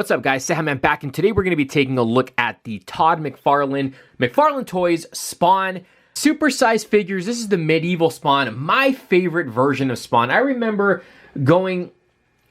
What's up, guys? cejaman back, and today we're going to be taking a look at the Todd McFarlane Toys Spawn supersized figures. This is the medieval Spawn, my favorite version of Spawn. I remember going,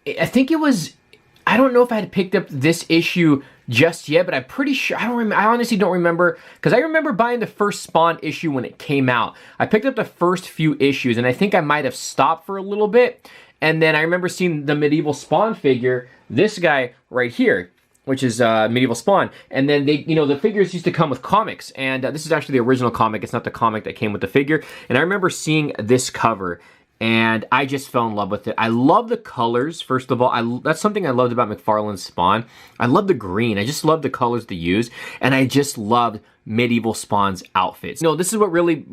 I don't know if I had picked up this issue just yet, but I'm pretty sure, I honestly don't remember, because I remember buying the first Spawn issue when it came out. I picked up the first few issues, and I think I might have stopped for a little bit, and then I remember seeing the medieval Spawn figure, this guy right here, which is medieval Spawn, and then they, the figures used to come with comics, and this is actually the original comic. It's not the comic that came with the figure, and I remember seeing this cover, and I just fell in love with it. I love the colors, first of all. That's something I loved about McFarlane's Spawn. I love the green. I just love the colors they use, and I just loved medieval Spawn's outfits. This is what really,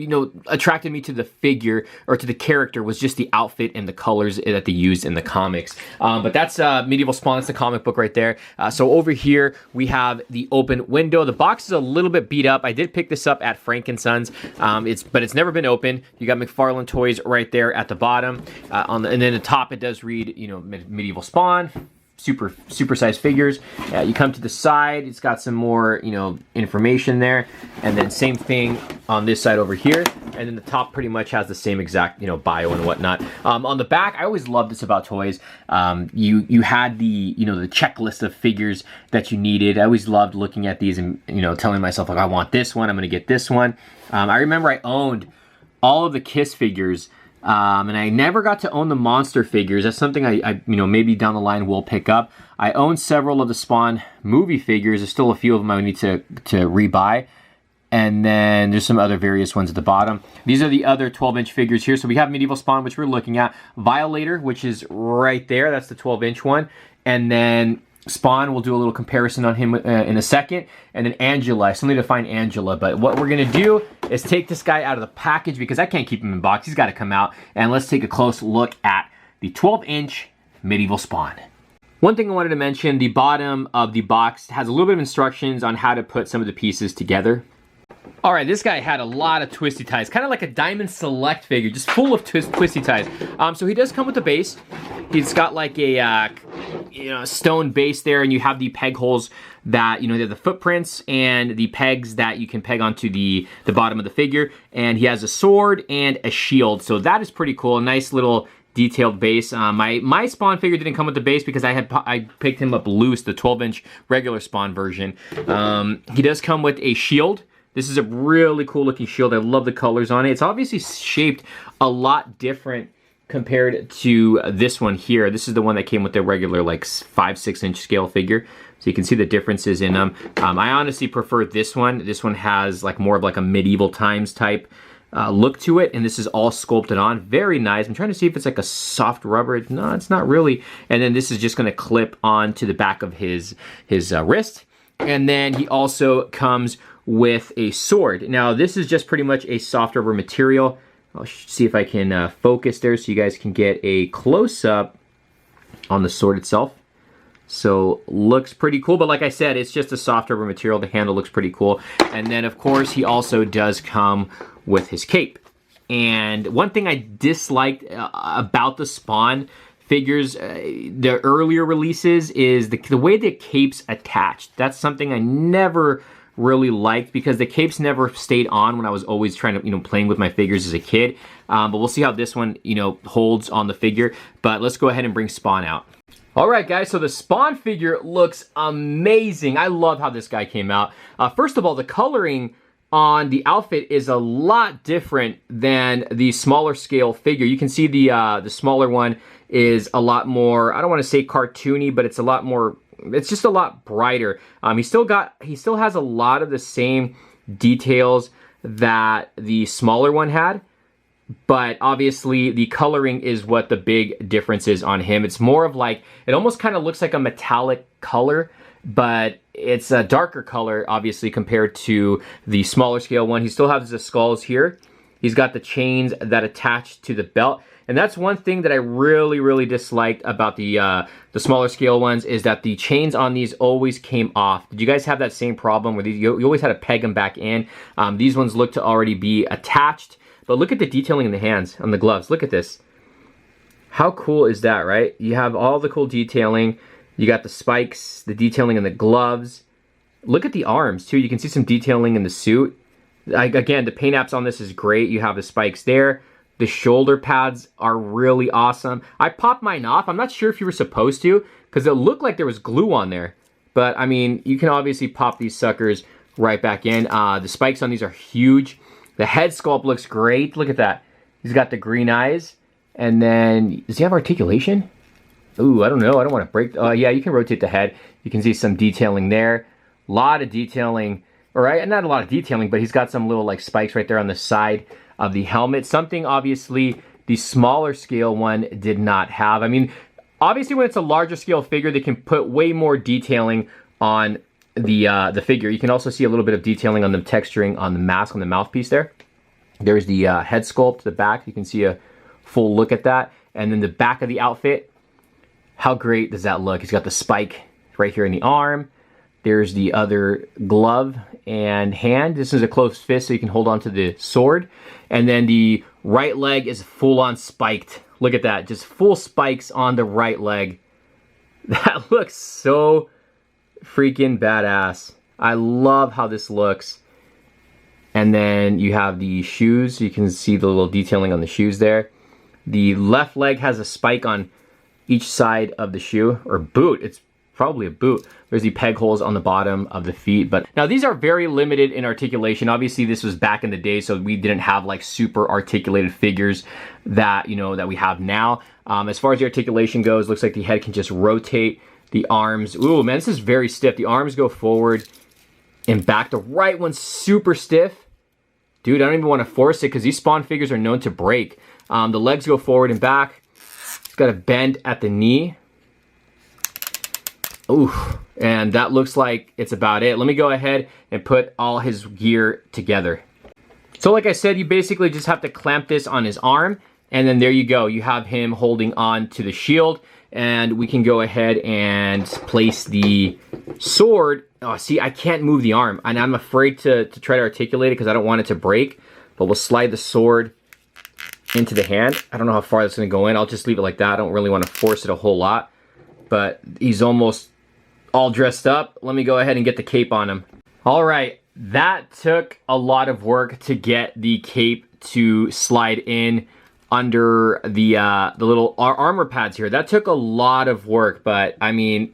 attracted me to the figure, or to the character, was just the outfit and the colors that they used in the comics. But that's medieval Spawn. That's the comic book right there. So over here, we have the open window. The box is a little bit beat up. I did pick this up at Frank & Sons, but it's never been opened. You got McFarlane Toys right there at the bottom. And then the top, it does read, medieval Spawn. Super-sized figures. You come to the side, it's got some more, information there, and then same thing on this side over here, and then the top pretty much has the same exact, bio and whatnot. On the back, I always loved this about toys. You had the, the checklist of figures that you needed. I always loved looking at these and, telling myself, like, I want this one, I'm gonna get this one. I remember I owned all of the Kiss figures, and I never got to own the monster figures. That's something I maybe down the line will pick up. I own several of the Spawn movie figures. There's still a few of them I would need to rebuy. And then there's some other various ones at the bottom. These are the other 12-inch figures here. So we have medieval Spawn, which we're looking at. Violator, which is right there. That's the 12-inch one. And then Spawn, we'll do a little comparison on him in a second. And then Angela, I still need to find Angela, but what we're gonna do is take this guy out of the package because I can't keep him in box. He's gotta come out, and let's take a close look at the 12-inch medieval Spawn. One thing I wanted to mention, the bottom of the box has a little bit of instructions on how to put some of the pieces together. All right, this guy had a lot of twisty ties, kind of like a Diamond Select figure, just full of twisty ties. So he does come with a base. He's got like a stone base there, and you have the peg holes that, they have the footprints and the pegs that you can peg onto the bottom of the figure. And he has a sword and a shield, so that is pretty cool. A nice little detailed base. My Spawn figure didn't come with the base because I picked him up loose, the 12-inch regular Spawn version. He does come with a shield. This is a really cool looking shield. I love the colors on it. It's obviously shaped a lot different compared to this one here. This is the one that came with the regular like 5-6 inch scale figure. So you can see the differences in them. I honestly prefer this one. This one has like more of like a medieval times type look to it, and this is all sculpted on. Very nice. I'm trying to see if it's like a soft rubber. No, it's not really. And then this is just gonna clip on to the back of his wrist. And then he also comes with a sword. Now this is just pretty much a soft rubber material. I'll see if I can focus there so you guys can get a close-up on the sword itself. So looks pretty cool, but like I said, it's just a soft rubber material. The handle looks pretty cool. And then of course he also does come with his cape. And one thing I disliked about the Spawn figures, the earlier releases, is the way the cape's attached. That's something I never really liked because the capes never stayed on when I was always trying to, playing with my figures as a kid. But we'll see how this one, holds on the figure. But let's go ahead and bring Spawn out. All right, guys, so the Spawn figure looks amazing. I love how this guy came out. First of all, the coloring on the outfit is a lot different than the smaller scale figure. You can see the smaller one is a lot more, I don't want to say cartoony, but it's a lot more, it's just a lot brighter. He still has a lot of the same details that the smaller one had, but obviously the coloring is what the big difference is on him. It's more of like, it almost kind of looks like a metallic color, but it's a darker color, obviously, compared to the smaller scale one. He still has the skulls here. He's got the chains that attach to the belt. And that's one thing that I really, really disliked about the smaller scale ones, is that the chains on these always came off. Did you guys have that same problem where you always had to peg them back in? These ones look to already be attached. But look at the detailing in the hands, on the gloves. Look at this. How cool is that, right? You have all the cool detailing. You got the spikes, the detailing in the gloves. Look at the arms too. You can see some detailing in the suit. Again, the paint apps on this is great. You have the spikes there. The shoulder pads are really awesome. I popped mine off. I'm not sure if you were supposed to because it looked like there was glue on there. But I mean, you can obviously pop these suckers right back in. The spikes on these are huge. The head sculpt looks great. Look at that. He's got the green eyes. And then, does he have articulation? Ooh, I don't know. I don't want to break. Yeah, you can rotate the head. You can see some detailing there. A lot of detailing. All right, not a lot of detailing, but he's got some little like spikes right there on the side of the helmet. Something obviously the smaller scale one did not have. I mean, obviously when it's a larger scale figure, they can put way more detailing on the figure. You can also see a little bit of detailing on the texturing on the mask, on the mouthpiece there. There's the head sculpt, the back. You can see a full look at that. And then the back of the outfit. How great does that look? He's got the spike right here in the arm. There's the other glove and hand. This is a closed fist so you can hold on to the sword. And then the right leg is full on spiked. Look at that, just full spikes on the right leg. That looks so freaking badass. I love how this looks. And then you have the shoes. You can see the little detailing on the shoes there. The left leg has a spike on each side of the shoe, or boot. It's probably a boot. There's the peg holes on the bottom of the feet. But now these are very limited in articulation. Obviously this was back in the day, so we didn't have like super articulated figures that, you know, that we have now. As far as the articulation goes, looks like the head can just rotate. The arms, ooh man, this is very stiff. The arms go forward and back. The right one's super stiff. Dude, I don't even want to force it because these Spawn figures are known to break. The legs go forward and back. It's got a bend at the knee. Ooh, and that looks like it's about it. Let me go ahead and put all his gear together. So like I said, you basically just have to clamp this on his arm, and then there you go. You have him holding on to the shield, and we can go ahead and place the sword. Oh, see, I can't move the arm, and I'm afraid to try to articulate it because I don't want it to break, but we'll slide the sword into the hand. I don't know how far that's going to go in. I'll just leave it like that. I don't really want to force it a whole lot, but he's almost all dressed up. Let me go ahead and get the cape on him. All right, that took a lot of work to get the cape to slide in under the little armor pads here. That took a lot of work, but I mean,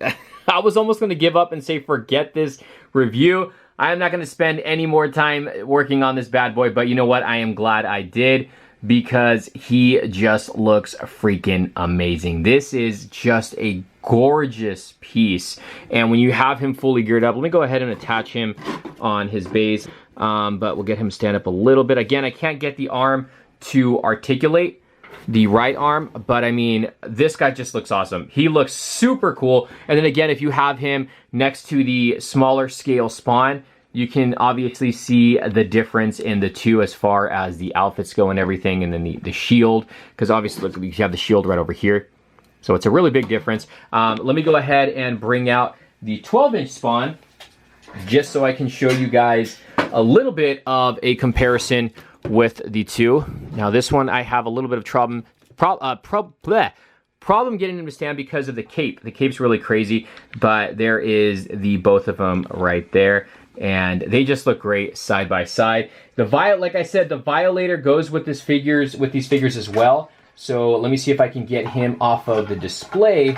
I was almost going to give up and say forget this review. I am not going to spend any more time working on this bad boy, but you know what? I am glad I did, because he just looks freaking amazing. This is just a gorgeous piece. And when you have him fully geared up, let me go ahead and attach him on his base. But we'll get him stand up a little bit. Again, I can't get the arm to articulate, the right arm, but I mean, this guy just looks awesome. He looks super cool. And then again, if you have him next to the smaller scale Spawn, you can obviously see the difference in the two as far as the outfits go and everything, and then the shield, because obviously look, you have the shield right over here. So it's a really big difference. Let me go ahead and bring out the 12-inch Spawn, just so I can show you guys a little bit of a comparison with the two. Now this one I have a little bit of problem getting him to stand because of the cape. The cape's really crazy, but there is the both of them right there. And they just look great side by side. The like I said, the Violator goes with these figures as well. So let me see if I can get him off of the display,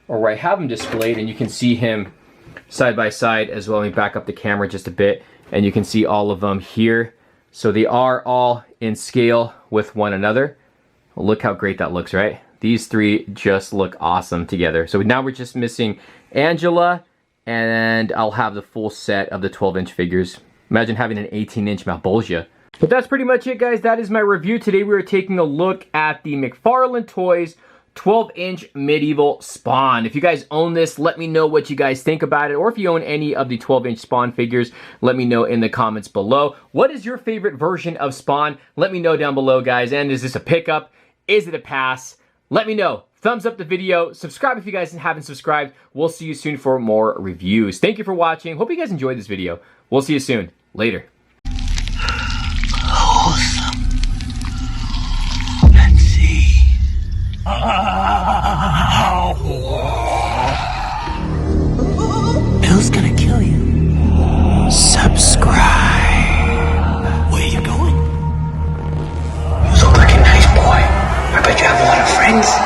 or where I have him displayed, and you can see him side by side as well. Let me back up the camera just a bit, and you can see all of them here. So they are all in scale with one another. Look how great that looks, right? These three just look awesome together. So now we're just missing Angela, and I'll have the full set of the 12-inch figures. Imagine having an 18-inch Mcfarlane. But that's pretty much it, guys. That is my review. Today we are taking a look at the Mcfarlane Toys 12-inch medieval Spawn. If you guys own this, let me know what you guys think about it. Or if you own any of the 12-inch Spawn figures, let me know in the comments below. What is your favorite version of Spawn? Let me know down below, guys. And is this a pickup? Is it a pass? Let me know. Thumbs up the video. Subscribe if you guys haven't subscribed. We'll see you soon for more reviews. Thank you for watching. Hope you guys enjoyed this video. We'll see you soon. Later. Awesome. Let's see. Thanks.